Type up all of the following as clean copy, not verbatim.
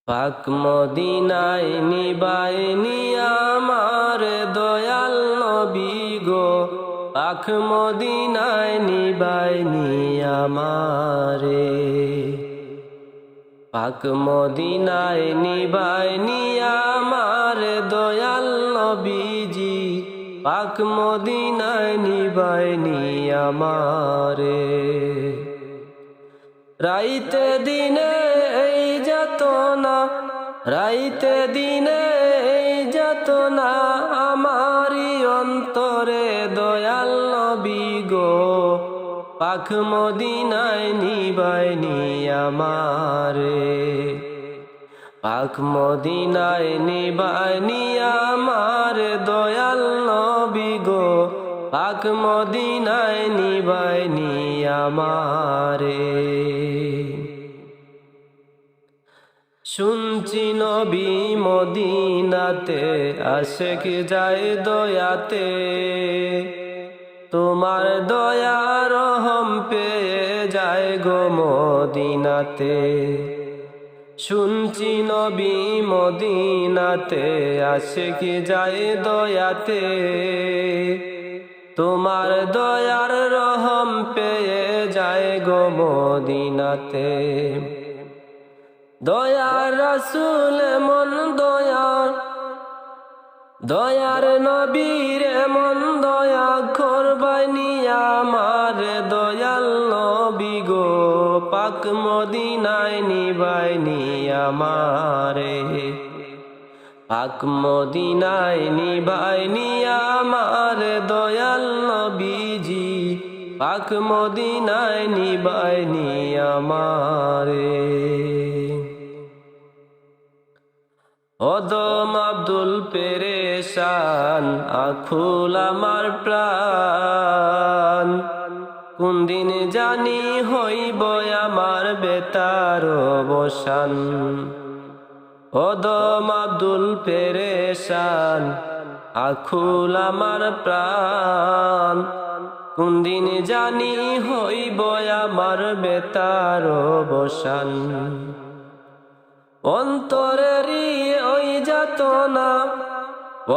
পাক মদিনায় নিবাইনি আমার দয়াল নবী গো, পাক মদিনায় নিবাইনি আমারে। পাক মদিনায় নিবাইনি আমার দয়াল নবীজি, পাক মদিনায় নিবাইনি আমারে। রাইতে দিনে এই যাতনা, রাইতে দিনে এই যাতনা আমারি অন্তরে দয়াল নবী গো, পাক মদিনায় নিবাইনি আমারে। পাক মদিনায় নিবাইনি আমার দয়াল নবী গো, পাক মদিনায় নিবাইনি আমারে। শুনছি নবী মদিনাতে আশেক যায় দয়াতে, তোমার দয়া রহম পেয়ে যায় গো মদিনাতে। শুনছি নবী মদিনাতে আশেক যায় দয়াতে, তোমার দয়ার রহম পেয়ে যায় গো মদিনাতে। দয়ার রাসূল মন দয়ার, দয়ার নবীর মন দয়া করবাইনি আমার দয়াল নবী গো, পাক মদিনায় নিবাইনি আমারে। পাক মদিনায় নিবাইনি আমার দয়াল নবীজি, পাক মদিনায় নিবাইনি আমারে। অদম আব্দুল পেরেশান আকুল আমার প্রাণ, কোন দিন জানি হইব আমার বেতার অবসান। অদম আব্দুল পেরেশান আকুল আমার প্রাণ, কোন দিন জানি হইব আমার বেতার অবসান। অন্তরেরই ওই যাতনা,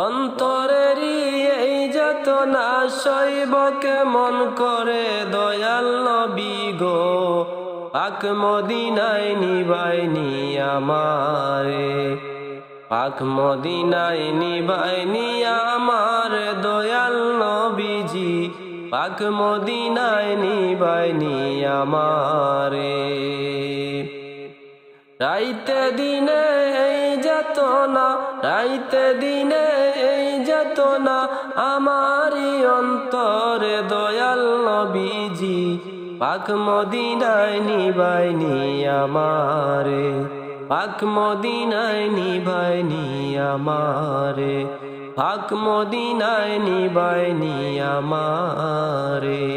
অন্তরেরই এই যাতনা সইব কেমন করে দয়াল নবী গো, পাক মদিনায় নিবাইনি আমারে। পাক মদিনায় নিবাইনি আমার দয়াল নবীজি, পাক মদিনায় নিবাইনি আমারে। রাইতে দিনে এই যাতনা, রাইতে দিনে এই যাতনা আমারি অন্তরে দয়াল নবীজি, পাক মদিনায় নিবাইনি আমারে। পাক মদিনায় নিবাইনি আমারে, পাক মদিনায় নিবাইনি আমারে।